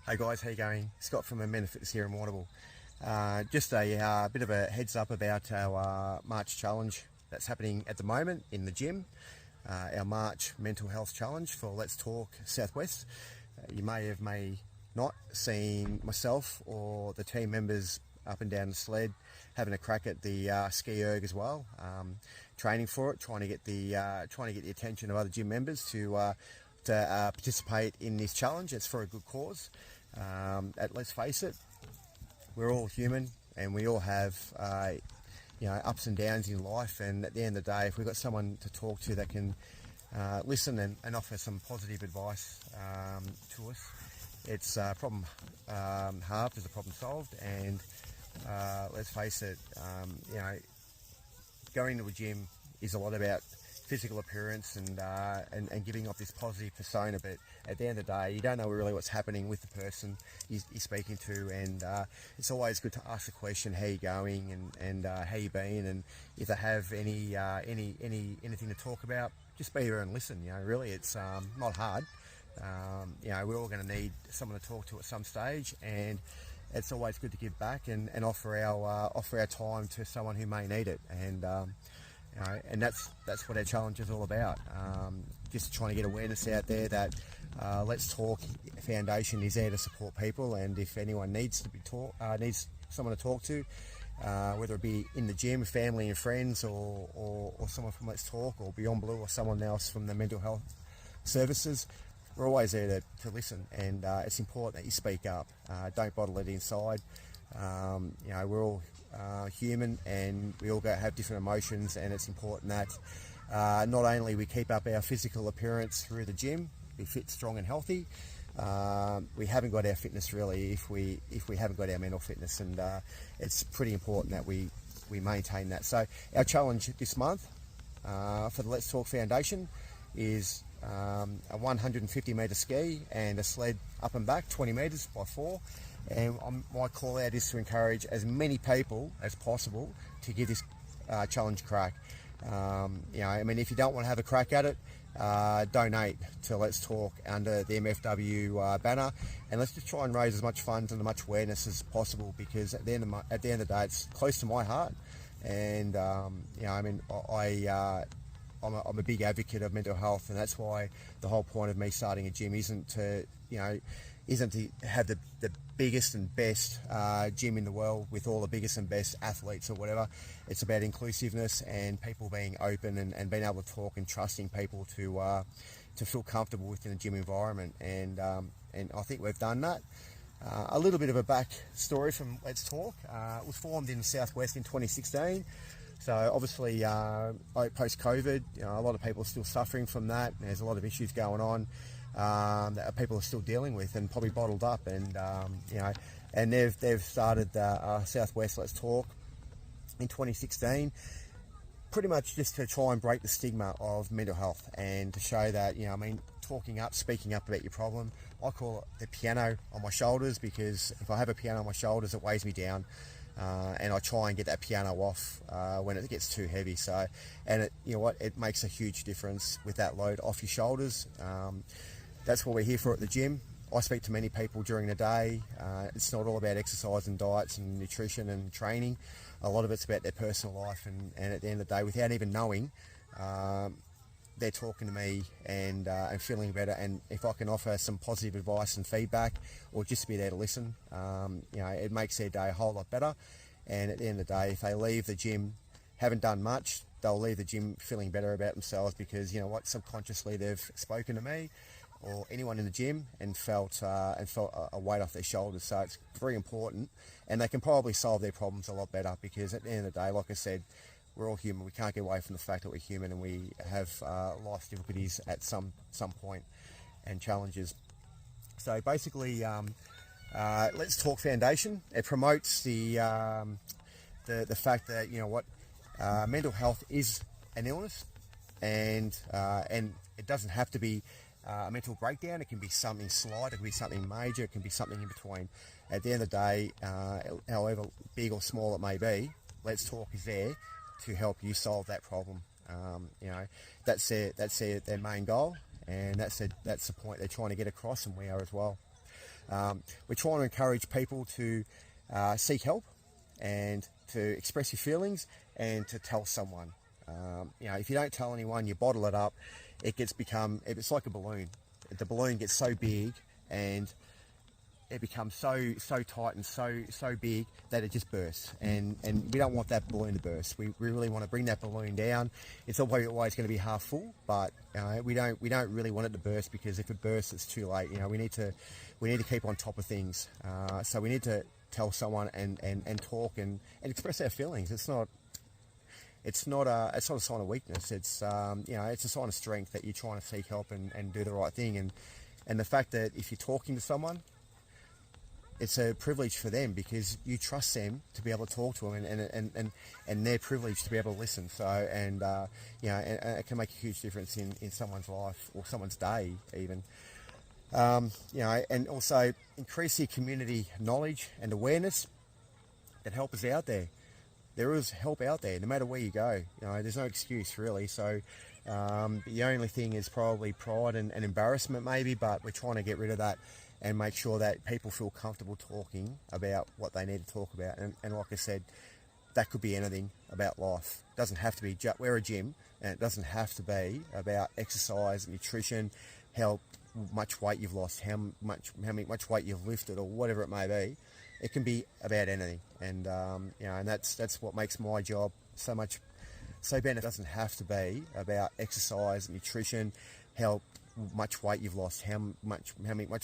Hey guys, how you going? Scott from Men of Fitness here in Warrnambool. Just a bit of a heads up about our March challenge that's happening at the moment in the gym. Our March Mental Health Challenge for Let's Talk Southwest. You may not seen myself or the team members up and down the sled having a crack at the ski erg as well, training for it, trying to get the attention of other gym members to participate in this challenge. It's for a good cause. Let's face it, we're all human and we all have ups and downs in life, and at the end of the day, if we've got someone to talk to that can listen and offer some positive advice to us, it's problem halved is a problem solved. And let's face it, going to a gym is a lot about physical appearance and giving off this positive persona, but at the end of the day, you don't know really what's happening with the person you're speaking to, and it's always good to ask the question, how you going, and how you been, and if they have anything to talk about, just be there and listen. Really, it's not hard. We're all going to need someone to talk to at some stage, and it's always good to give back and offer our time to someone who may need it. And that's what our challenge is all about. Just trying to get awareness out there that Let's Talk Foundation is there to support people, and if anyone needs someone to talk to, whether it be in the gym, family and friends, or someone from Let's Talk, or Beyond Blue, or someone else from the mental health services, we're always there to listen. And it's important that you speak up. Don't bottle it inside. We're all human, and we all have different emotions, and it's important that not only we keep up our physical appearance through the gym, be fit, strong and healthy, we haven't got our fitness really if we haven't got our mental fitness, and it's pretty important that we maintain that. So our challenge this month for the Let's Talk Foundation is a 150 metre ski and a sled up and back 20 metres by 4. And my call out is to encourage as many people as possible to give this challenge a crack. If you don't want to have a crack at it, donate to Let's Talk under the MFW banner, and let's just try and raise as much funds and as much awareness as possible, because at the end of the day, it's close to my heart. And I'm a big advocate of mental health, and that's why the whole point of me starting a gym isn't to have the biggest and best gym in the world with all the biggest and best athletes or whatever. It's about inclusiveness and people being open and being able to talk and trusting people to feel comfortable within a gym environment. And I think we've done that. A little bit of a back story from Let's Talk. It was formed in the Southwest in 2016. So obviously, post-COVID, a lot of people are still suffering from that. There's a lot of issues going on that people are still dealing with and probably bottled up. And they've started Southwest Let's Talk in 2016, pretty much just to try and break the stigma of mental health and to show that, talking up, speaking up about your problem. I call it the piano on my shoulders, because if I have a piano on my shoulders, it weighs me down. And I try and get that piano off when it gets too heavy. So, and it makes a huge difference with that load off your shoulders. That's what we're here for at the gym. I speak to many people during the day. It's not all about exercise and diets and nutrition and training. A lot of it's about their personal life, and at the end of the day, without even knowing, they're talking to me and feeling better. And if I can offer some positive advice and feedback, or just be there to listen, it makes their day a whole lot better. And at the end of the day, if they leave the gym, haven't done much, they'll leave the gym feeling better about themselves, because subconsciously they've spoken to me or anyone in the gym and felt a weight off their shoulders. So it's very important, and they can probably solve their problems a lot better, because at the end of the day, like I said, we're all human. We can't get away from the fact that we're human, and we have life's difficulties at some point and challenges. So basically, Let's Talk Foundation, it promotes the fact that mental health is an illness, and it doesn't have to be a mental breakdown. It can be something slight, it can be something major, it can be something in between. At the end of the day, however big or small it may be, Let's Talk is there to help you solve that problem. That's their main goal, and that's the point they're trying to get across, and we are as well. We're trying to encourage people to seek help and to express your feelings and to tell someone. If you don't tell anyone, you bottle it up, it's like a balloon. The balloon gets so big and it becomes so tight and so big that it just bursts, and we don't want that balloon to burst. We really want to bring that balloon down. It's always going to be half full, but we don't really want it to burst, because if it bursts, it's too late. We need to keep on top of things. So we need to tell someone and talk and express our feelings. It's not a sign of weakness. It's it's a sign of strength that you're trying to seek help and do the right thing. And the fact that if you're talking to someone, it's a privilege for them, because you trust them to be able to talk to them, and they're privileged to be able to listen. So, and it can make a huge difference in someone's life or someone's day even. And also increase your community knowledge and awareness that help is out there. There is help out there, no matter where you go. There's no excuse really. So the only thing is probably pride and embarrassment maybe, but we're trying to get rid of that and make sure that people feel comfortable talking about what they need to talk about. And like I said, that could be anything about life. It doesn't have to be, we're a gym, and it doesn't have to be about exercise, nutrition, how much weight you've lost, how much weight you've lifted, or whatever it may be. It can be about anything. And and that's what makes my job so beneficial. It doesn't have to be about exercise, nutrition, how much weight you've lost, how much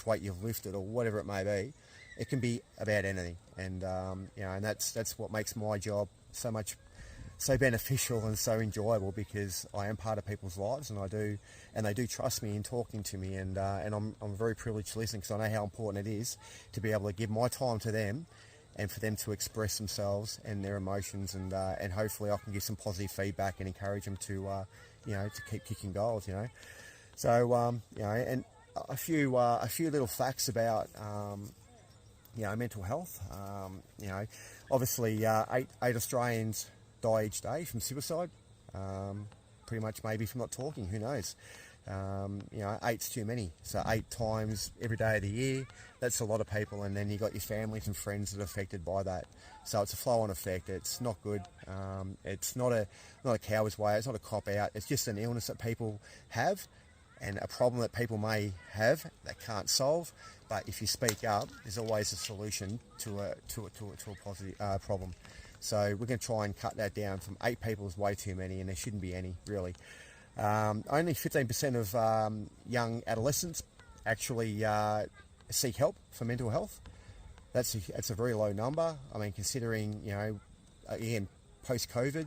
weight you've lifted, or whatever it may be. It can be about anything. And and that's what makes my job so beneficial and so enjoyable, because I am part of people's lives, and they do trust me in talking to me, and I'm very privileged to listen, because I know how important it is to be able to give my time to them and for them to express themselves and their emotions, and hopefully I can give some positive feedback and encourage them to to keep kicking goals. So and a few little facts about mental health. Obviously 8 Australians die each day from suicide. Pretty much maybe from not talking, who knows. 8's too many. So 8 times every day of the year, that's a lot of people. And then you got your families and friends that are affected by that. So it's a flow-on effect. It's not good. It's not a coward's way. It's not a cop-out. It's just an illness that people have, and a problem that people may have that can't solve. But if you speak up, there's always a solution to a positive problem. So we're going to try and cut that down. From 8 people is way too many, and there shouldn't be any, really. Only 15% of young adolescents actually seek help for mental health. That's a very low number. I mean, considering, again, post-COVID,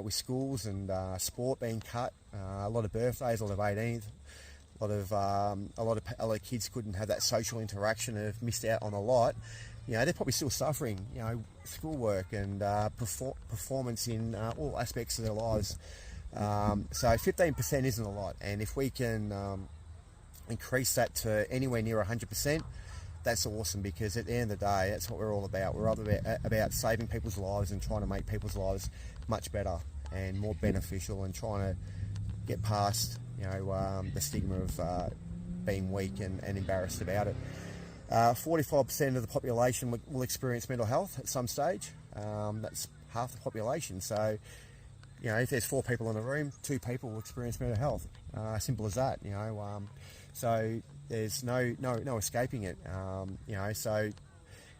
with schools and sport being cut, a lot of birthdays, a lot of 18th, a lot of kids couldn't have that social interaction and have missed out on a lot. They're probably still suffering, schoolwork and performance in all aspects of their lives. So 15% isn't a lot, and if we can increase that to anywhere near 100%, that's awesome, because at the end of the day, that's what we're all about. We're all about saving people's lives and trying to make people's lives much better and more beneficial, and trying to get past the stigma of being weak and embarrassed about it. 45% of the population will experience mental health at some stage. That's half the population. So, if there's 4 people in a room, 2 people will experience mental health. Simple as that. So there's no escaping it. So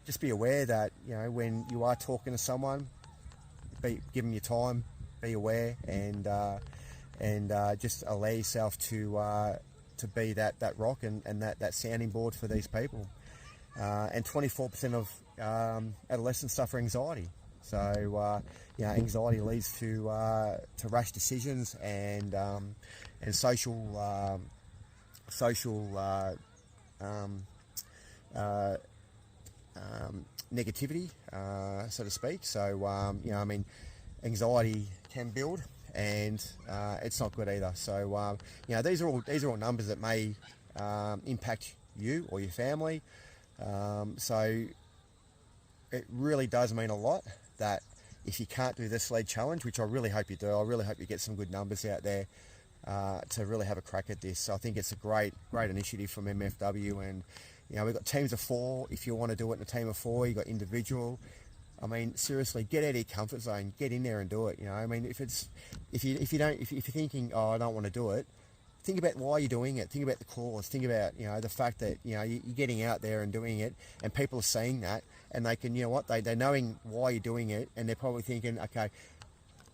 just be aware that when you are talking to someone, give them your time, be aware, and just allow yourself to be that rock and that sounding board for these people. And 24% of adolescents suffer anxiety. So anxiety leads to rash decisions and social negativity, so to speak. So anxiety can build, and it's not good either. So these are all numbers that may impact you or your family. So it really does mean a lot that if you can't do this lead challenge, which I really hope you do, I really hope you get some good numbers out there to really have a crack at this. So I think it's a great initiative from MFW, and You know, we've got teams of 4. If you want to do it in a team of 4, you've got individual. I mean, seriously, get out of your comfort zone, get in there and do it. You know, I mean, if you're thinking, oh, I don't want to do it, think about why you're doing it. Think about the cause. Think about, you know, the fact that, you know, you're getting out there and doing it, and people are seeing that, and they can, you know what, they're knowing why you're doing it, and they're probably thinking, okay,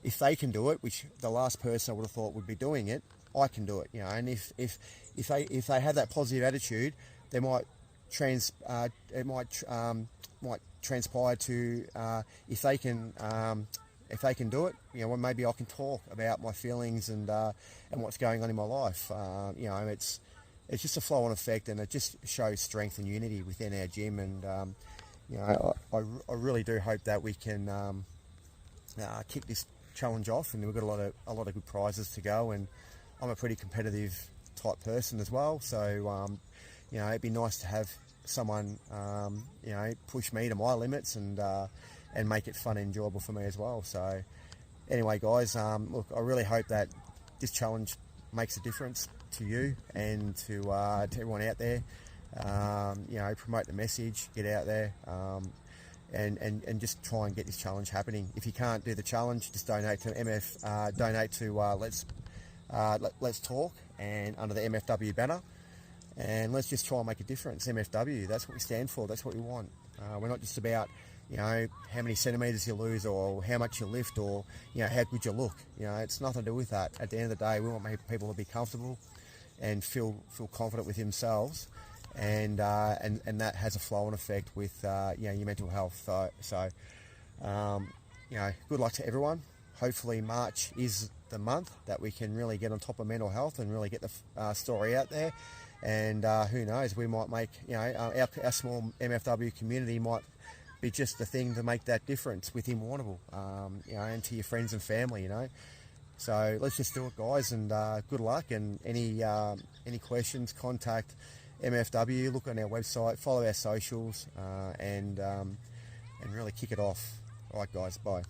if they can do it, which the last person I would have thought would be doing it, I can do it. You know, and if they have that positive attitude, they might might transpire to if they can do it, you know, well, maybe I can talk about my feelings and what's going on in my life. You know, it's just a flow-on effect, and it just shows strength and unity within our gym. And you know, I really do hope that we can kick this challenge off, and we've got a lot of good prizes to go. And I'm a pretty competitive type person as well, so you know, it'd be nice to have someone you know, push me to my limits and make it fun and enjoyable for me as well. So anyway, guys, look, I really hope that this challenge makes a difference to you and to everyone out there. You know, promote the message, get out there, and just try and get this challenge happening. If you can't do the challenge, just donate to donate to Let's Talk, and under the MFW banner. And let's just try and make a difference. MFW, that's what we stand for, that's what we want. We're not just about, you know, how many centimetres you lose or how much you lift or, you know, how good you look. You know, it's nothing to do with that. At the end of the day, we want people to be comfortable and feel confident with themselves, and that has a flow-on effect with, you know, your mental health. So you know, good luck to everyone. Hopefully March is the month that we can really get on top of mental health and really get the story out there. And who knows, we might make, you know, our small MFW community might be just the thing to make that difference within Warrnambool, you know, and to your friends and family, you know. So let's just do it, guys, and good luck. And any questions, contact MFW, look on our website, follow our socials, and really kick it off. All right, guys, bye.